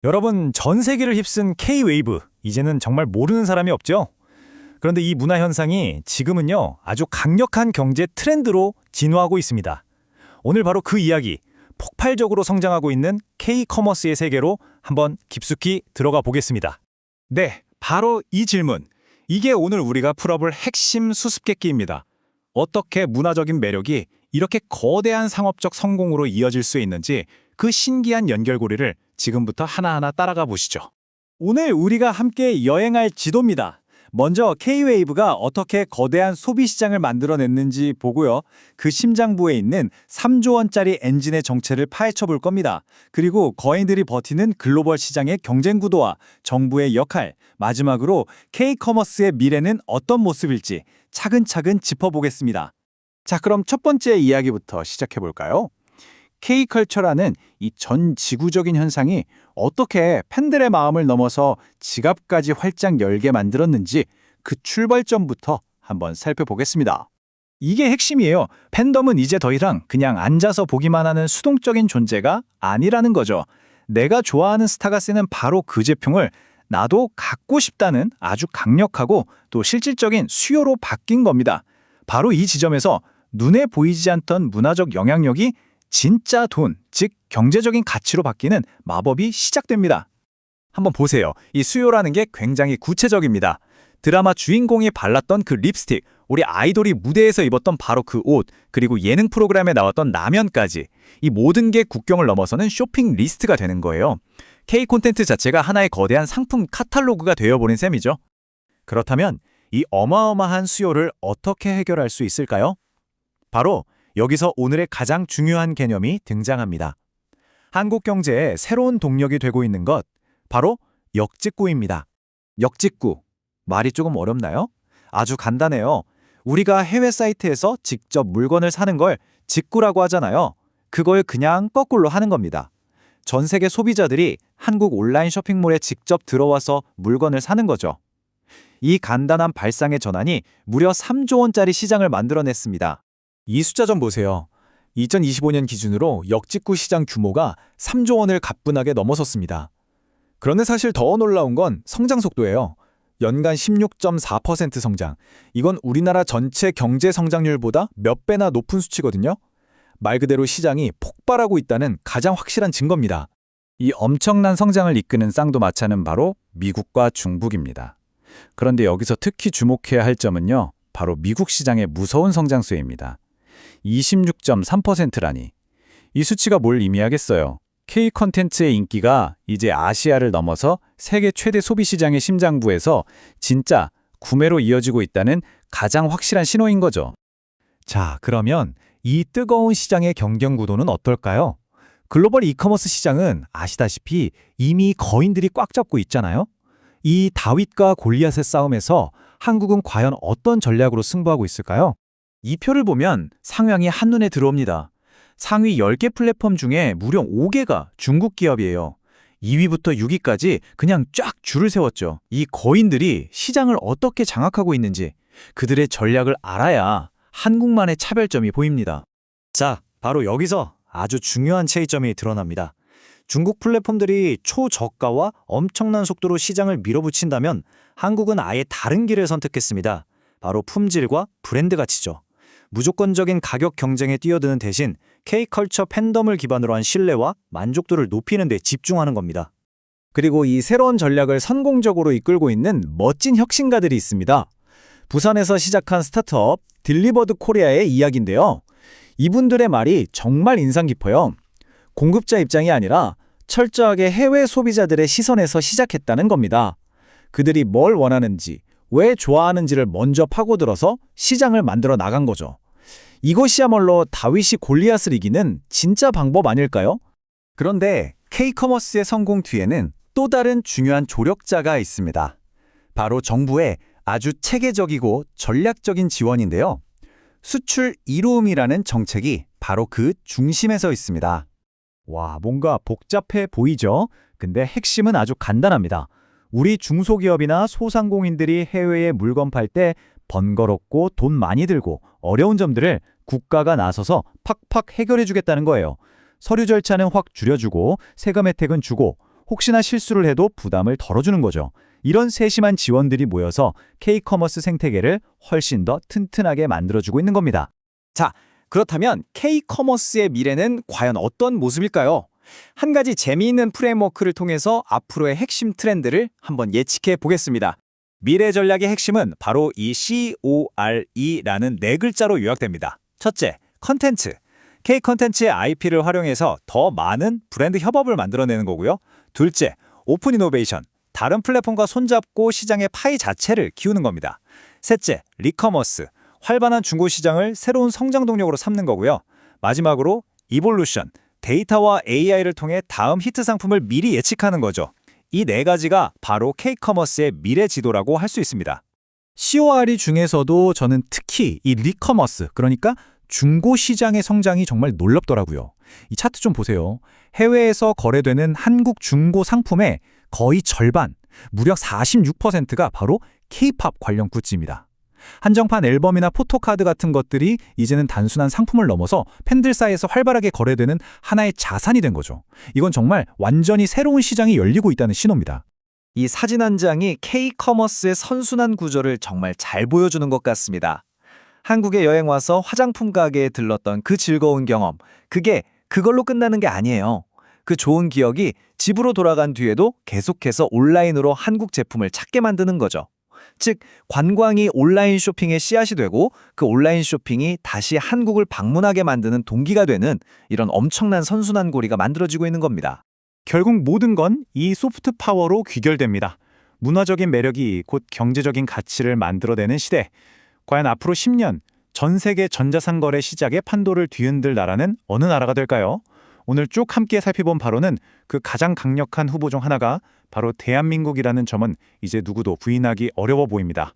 여러분, 전 세계를 휩쓴 K-웨이브, 이제는 정말 모르는 사람이 없죠? 그런데 이 문화 현상이 지금은요, 아주 강력한 경제 트렌드로 진화하고 있습니다. 오늘 바로 그 이야기, 폭발적으로 성장하고 있는 K-커머스의 세계로 한번 깊숙이 들어가 보겠습니다. 네, 바로 이 질문. 이게 오늘 우리가 풀어볼 핵심 수수께끼입니다. 어떻게 문화적인 매력이 이렇게 거대한 상업적 성공으로 이어질 수 있는지 그 신기한 연결고리를 지금부터 하나하나 따라가 보시죠. 오늘 우리가 함께 여행할 지도입니다. 먼저 K-웨이브가 어떻게 거대한 소비 시장을 만들어냈는지 보고요. 그 심장부에 있는 3조 원짜리 엔진의 정체를 파헤쳐 볼 겁니다. 그리고 거인들이 버티는 글로벌 시장의 경쟁 구도와 정부의 역할, 마지막으로 K-커머스의 미래는 어떤 모습일지 차근차근 짚어보겠습니다. 자, 그럼 첫 번째 이야기부터 시작해 볼까요? K컬처라는 이 전 지구적인 현상이 어떻게 팬들의 마음을 넘어서 지갑까지 활짝 열게 만들었는지 그 출발점부터 한번 살펴보겠습니다. 이게 핵심이에요. 팬덤은 이제 더 이상 그냥 앉아서 보기만 하는 수동적인 존재가 아니라는 거죠. 내가 좋아하는 스타가 쓰는 바로 그 제품을 나도 갖고 싶다는 아주 강력하고 또 실질적인 수요로 바뀐 겁니다. 바로 이 지점에서 눈에 보이지 않던 문화적 영향력이 진짜 돈, 즉 경제적인 가치로 바뀌는 마법이 시작됩니다. 한번 보세요. 이 수요라는 게 굉장히 구체적입니다. 드라마 주인공이 발랐던 그 립스틱, 우리 아이돌이 무대에서 입었던 바로 그 옷, 그리고 예능 프로그램에 나왔던 라면까지 이 모든 게 국경을 넘어서는 쇼핑 리스트가 되는 거예요. K 콘텐츠 자체가 하나의 거대한 상품 카탈로그가 되어버린 셈이죠. 그렇다면 이 어마어마한 수요를 어떻게 해결할 수 있을까요? 바로 여기서 오늘의 가장 중요한 개념이 등장합니다. 한국 경제의 새로운 동력이 되고 있는 것, 바로 역직구입니다. 역직구. 말이 조금 어렵나요? 아주 간단해요. 우리가 해외 사이트에서 직접 물건을 사는 걸 직구라고 하잖아요. 그걸 그냥 거꾸로 하는 겁니다. 전 세계 소비자들이 한국 온라인 쇼핑몰에 직접 들어와서 물건을 사는 거죠. 이 간단한 발상의 전환이 무려 3조 원짜리 시장을 만들어냈습니다. 이 숫자 좀 보세요. 2025년 기준으로 역직구 시장 규모가 3조 원을 가뿐하게 넘어섰습니다. 그런데 사실 더 놀라운 건 성장 속도예요. 연간 16.4% 성장. 이건 우리나라 전체 경제 성장률보다 몇 배나 높은 수치거든요. 말 그대로 시장이 폭발하고 있다는 가장 확실한 증거입니다. 이 엄청난 성장을 이끄는 쌍두마차는 바로 미국과 중국입니다. 그런데 여기서 특히 주목해야 할 점은요, 바로 미국 시장의 무서운 성장세입니다. 26.3%라니. 이 수치가 뭘 의미하겠어요? K 콘텐츠의 인기가 이제 아시아를 넘어서 세계 최대 소비 시장의 심장부에서 진짜 구매로 이어지고 있다는 가장 확실한 신호인 거죠. 자, 그러면 이 뜨거운 시장의 경쟁 구도는 어떨까요? 글로벌 이커머스 시장은 아시다시피 이미 거인들이 꽉 잡고 있잖아요. 이 다윗과 골리앗의 싸움에서 한국은 과연 어떤 전략으로 승부하고 있을까요? 이 표를 보면 상황이 한눈에 들어옵니다. 상위 10개 플랫폼 중에 무려 5개가 중국 기업이에요. 2위부터 6위까지 그냥 쫙 줄을 세웠죠. 이 거인들이 시장을 어떻게 장악하고 있는지 그들의 전략을 알아야 한국만의 차별점이 보입니다. 자, 바로 여기서 아주 중요한 차이점이 드러납니다. 중국 플랫폼들이 초저가와 엄청난 속도로 시장을 밀어붙인다면 한국은 아예 다른 길을 선택했습니다. 바로 품질과 브랜드 가치죠. 무조건적인 가격 경쟁에 뛰어드는 대신 K컬처 팬덤을 기반으로 한 신뢰와 만족도를 높이는 데 집중하는 겁니다. 그리고 이 새로운 전략을 성공적으로 이끌고 있는 멋진 혁신가들이 있습니다. 부산에서 시작한 스타트업 딜리버드 코리아의 이야기인데요. 이분들의 말이 정말 인상 깊어요. 공급자 입장이 아니라 철저하게 해외 소비자들의 시선에서 시작했다는 겁니다. 그들이 뭘 원하는지, 왜 좋아하는지를 먼저 파고들어서 시장을 만들어 나간 거죠. 이것이야말로 다윗이 골리앗을 이기는 진짜 방법 아닐까요? 그런데 K커머스의 성공 뒤에는 또 다른 중요한 조력자가 있습니다. 바로 정부의 아주 체계적이고 전략적인 지원인데요. 수출 이로움이라는 정책이 바로 그 중심에 서 있습니다. 와, 뭔가 복잡해 보이죠? 근데 핵심은 아주 간단합니다. 우리 중소기업이나 소상공인들이 해외에 물건 팔 때 번거롭고 돈 많이 들고 어려운 점들을 국가가 나서서 팍팍 해결해 주겠다는 거예요. 서류 절차는 확 줄여주고 세금 혜택은 주고 혹시나 실수를 해도 부담을 덜어주는 거죠. 이런 세심한 지원들이 모여서 K-커머스 생태계를 훨씬 더 튼튼하게 만들어주고 있는 겁니다. 자, 그렇다면 K-커머스의 미래는 과연 어떤 모습일까요? 한 가지 재미있는 프레임워크를 통해서 앞으로의 핵심 트렌드를 한번 예측해 보겠습니다. 미래 전략의 핵심은 바로 이 CORE라는 네 글자로 요약됩니다. 첫째, 컨텐츠. K-컨텐츠의 IP를 활용해서 더 많은 브랜드 협업을 만들어내는 거고요. 둘째, 오픈 이노베이션. 다른 플랫폼과 손잡고 시장의 파이 자체를 키우는 겁니다. 셋째, 리커머스. 활발한 중고 시장을 새로운 성장 동력으로 삼는 거고요. 마지막으로 이볼루션. 데이터와 AI를 통해 다음 히트 상품을 미리 예측하는 거죠. 이 네 가지가 바로 K-커머스의 미래 지도라고 할 수 있습니다. CORE 중에서도 저는 특히 이 리커머스, 그러니까 중고 시장의 성장이 정말 놀랍더라고요. 이 차트 좀 보세요. 해외에서 거래되는 한국 중고 상품의 거의 절반, 무려 46%가 바로 K-팝 관련 굿즈입니다. 한정판 앨범이나 포토카드 같은 것들이 이제는 단순한 상품을 넘어서 팬들 사이에서 활발하게 거래되는 하나의 자산이 된 거죠. 이건 정말 완전히 새로운 시장이 열리고 있다는 신호입니다. 이 사진 한 장이 K-커머스의 선순환 구조를 정말 잘 보여주는 것 같습니다. 한국에 여행 와서 화장품 가게에 들렀던 그 즐거운 경험, 그게 그걸로 끝나는 게 아니에요. 그 좋은 기억이 집으로 돌아간 뒤에도 계속해서 온라인으로 한국 제품을 찾게 만드는 거죠. 즉, 관광이 온라인 쇼핑의 씨앗이 되고 그 온라인 쇼핑이 다시 한국을 방문하게 만드는 동기가 되는 이런 엄청난 선순환 고리가 만들어지고 있는 겁니다. 결국 모든 건 이 소프트 파워로 귀결됩니다. 문화적인 매력이 곧 경제적인 가치를 만들어내는 시대. 과연 앞으로 10년 전 세계 전자상 거래 시장의 판도를 뒤흔들 나라는 어느 나라가 될까요? 오늘 쭉 함께 살펴본 바로는 그 가장 강력한 후보 중 하나가 바로 대한민국이라는 점은 이제 누구도 부인하기 어려워 보입니다.